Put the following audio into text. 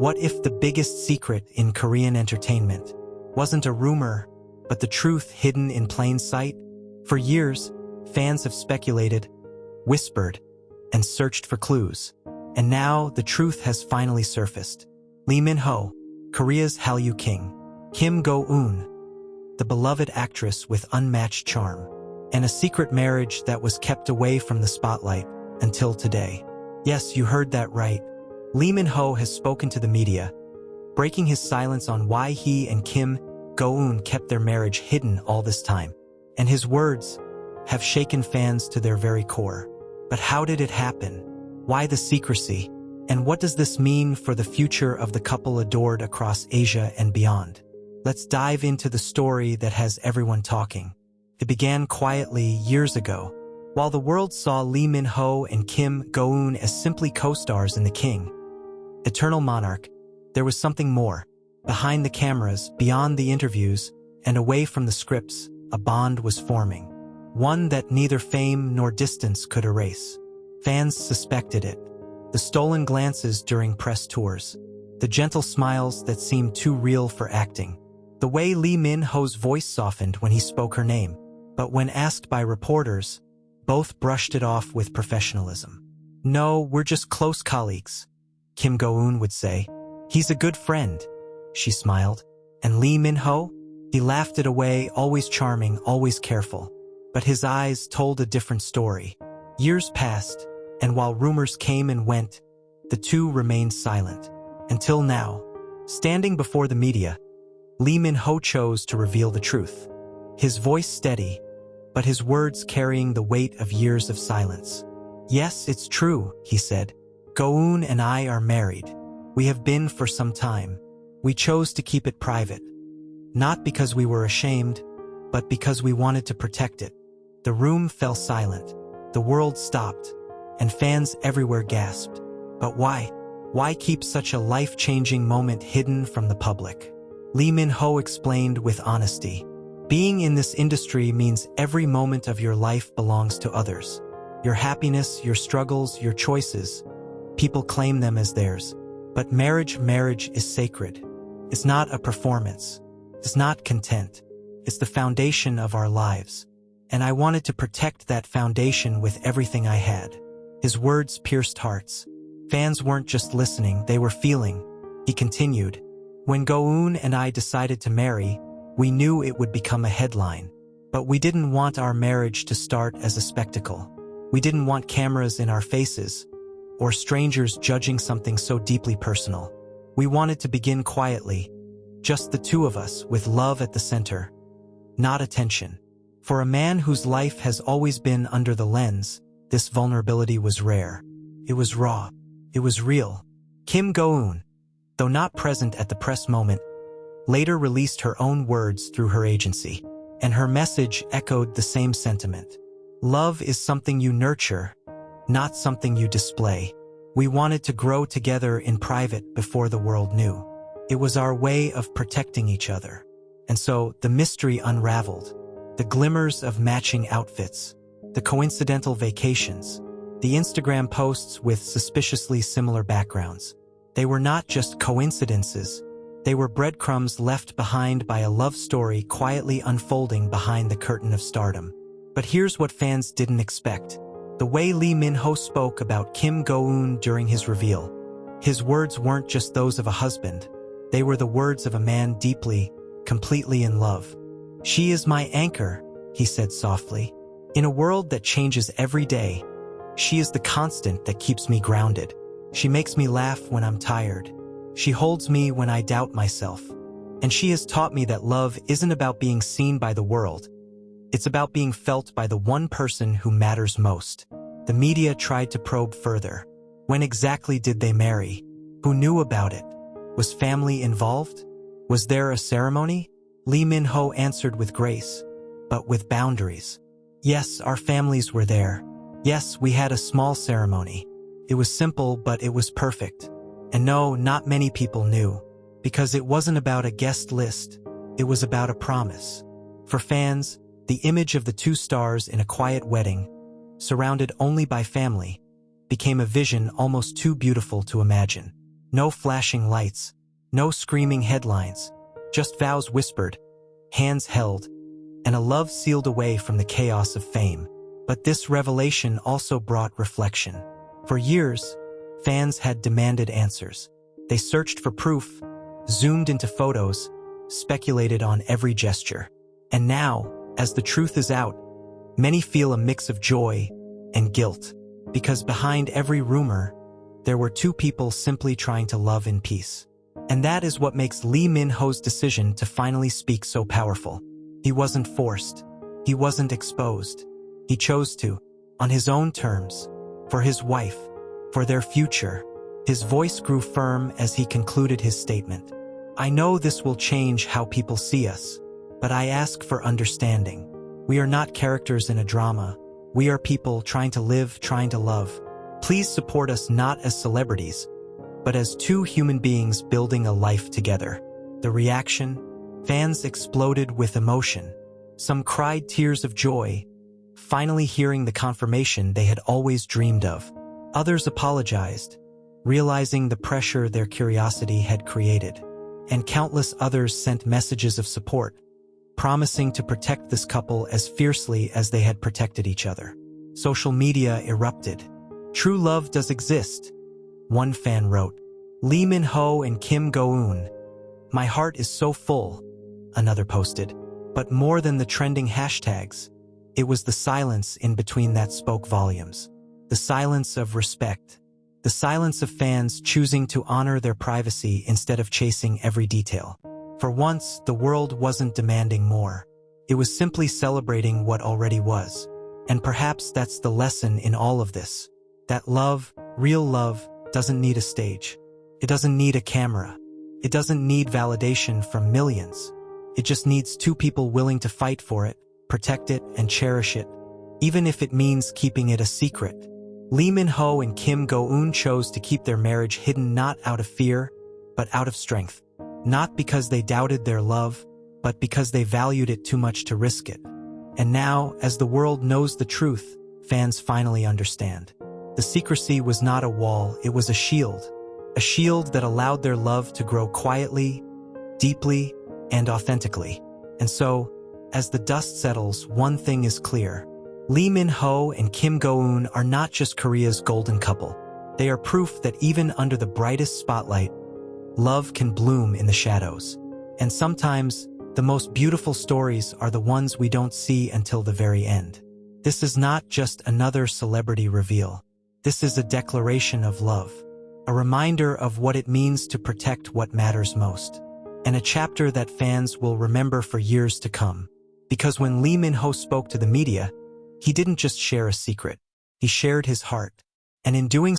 What if the biggest secret in Korean entertainment wasn't a rumor, but the truth hidden in plain sight? For years, fans have speculated, whispered, and searched for clues. And now the truth has finally surfaced. Lee Min-ho, Korea's Hallyu King, Kim Go-eun, the beloved actress with unmatched charm, and a secret marriage that was kept away from the spotlight until today. Yes, you heard that right. Lee Min-ho has spoken to the media, breaking his silence on why he and Kim Go-eun kept their marriage hidden all this time. And his words have shaken fans to their very core. But how did it happen? Why the secrecy? And what does this mean for the future of the couple adored across Asia and beyond? Let's dive into the story that has everyone talking. It began quietly years ago. While the world saw Lee Min-ho and Kim Go-eun as simply co-stars in The King, Eternal Monarch, there was something more. Behind the cameras, beyond the interviews, and away from the scripts, a bond was forming. One that neither fame nor distance could erase. Fans suspected it. The stolen glances during press tours. The gentle smiles that seemed too real for acting. The way Lee Min-ho's voice softened when he spoke her name. But when asked by reporters, both brushed it off with professionalism. "No, we're just close colleagues," Kim Go-eun would say. "He's a good friend," she smiled. And Lee Min-ho? He laughed it away, always charming, always careful. But his eyes told a different story. Years passed, and while rumors came and went, the two remained silent. Until now, standing before the media, Lee Min-ho chose to reveal the truth. His voice steady, but his words carrying the weight of years of silence. "Yes, it's true," he said. "Go-eun and I are married. We have been for some time. We chose to keep it private. Not because we were ashamed, but because we wanted to protect it." The room fell silent. The world stopped, and fans everywhere gasped. But why? Why keep such a life-changing moment hidden from the public? Lee Min-ho explained with honesty. "Being in this industry means every moment of your life belongs to others. Your happiness, your struggles, your choices. People claim them as theirs. But marriage is sacred. It's not a performance. It's not content. It's the foundation of our lives. And I wanted to protect that foundation with everything I had." His words pierced hearts. Fans weren't just listening, they were feeling. He continued, "When Go-eun and I decided to marry, we knew it would become a headline. But we didn't want our marriage to start as a spectacle. We didn't want cameras in our faces, or strangers judging something so deeply personal. We wanted to begin quietly, just the two of us, with love at the center. Not attention. For a man whose life has always been under the lens, this vulnerability was rare. It was raw. It was real." Kim Go-eun, though not present at the press moment, later released her own words through her agency, and her message echoed the same sentiment. "Love is something you nurture, not something you display. We wanted to grow together in private before the world knew. It was our way of protecting each other." And so the mystery unraveled. The glimmers of matching outfits, the coincidental vacations, the Instagram posts with suspiciously similar backgrounds. They were not just coincidences. They were breadcrumbs left behind by a love story quietly unfolding behind the curtain of stardom. But here's what fans didn't expect. The way Lee Min-ho spoke about Kim Go-eun during his reveal. His words weren't just those of a husband. They were the words of a man deeply, completely in love. "She is my anchor," he said softly. "In a world that changes every day, she is the constant that keeps me grounded. She makes me laugh when I'm tired. She holds me when I doubt myself. And she has taught me that love isn't about being seen by the world. It's about being felt by the one person who matters most." The media tried to probe further. When exactly did they marry? Who knew about it? Was family involved? Was there a ceremony? Lee Min-ho answered with grace, but with boundaries. "Yes, our families were there. Yes, we had a small ceremony. It was simple, but it was perfect. And no, not many people knew, because it wasn't about a guest list. It was about a promise." For fans, the image of the two stars in a quiet wedding, surrounded only by family, became a vision almost too beautiful to imagine. No flashing lights, no screaming headlines, just vows whispered, hands held, and a love sealed away from the chaos of fame. But this revelation also brought reflection. For years, fans had demanded answers. They searched for proof, zoomed into photos, speculated on every gesture. And now, as the truth is out, many feel a mix of joy and guilt, because behind every rumor, there were two people simply trying to love in peace. And that is what makes Lee Min-ho's decision to finally speak so powerful. He wasn't forced. He wasn't exposed. He chose to, on his own terms, for his wife, for their future. His voice grew firm as he concluded his statement. I know this will change how people see us, but I ask for understanding. We are not characters in a drama. We are people trying to live, trying to love. Please support us not as celebrities, but as two human beings building a life together. The reaction? Fans exploded with emotion. Some cried tears of joy, finally hearing the confirmation they had always dreamed of. Others apologized, realizing the pressure their curiosity had created. And countless others sent messages of support, promising to protect this couple as fiercely as they had protected each other. Social media erupted. True love does exist, one fan wrote. Lee Min-ho and Kim Go-eun. My heart is so full, another posted. But more than the trending hashtags, it was the silence in between that spoke volumes. The silence of respect. The silence of fans choosing to honor their privacy instead of chasing every detail. For once, the world wasn't demanding more. It was simply celebrating what already was. And perhaps that's the lesson in all of this. That love, real love, doesn't need a stage. It doesn't need a camera. It doesn't need validation from millions. It just needs two people willing to fight for it, protect it, and cherish it, even if it means keeping it a secret. Lee Min-ho and Kim Go-eun chose to keep their marriage hidden not out of fear, but out of strength. Not because they doubted their love, but because they valued it too much to risk it. And now, as the world knows the truth, fans finally understand. The secrecy was not a wall, it was a shield that allowed their love to grow quietly, deeply, and authentically. And so, as the dust settles, one thing is clear. Lee Min-ho and Kim Go-eun are not just Korea's golden couple. They are proof that even under the brightest spotlight, love can bloom in the shadows. And sometimes, the most beautiful stories are the ones we don't see until the very end. This is not just another celebrity reveal. This is a declaration of love, a reminder of what it means to protect what matters most, and a chapter that fans will remember for years to come. Because when Lee Min-ho spoke to the media, he didn't just share a secret, he shared his heart, and in doing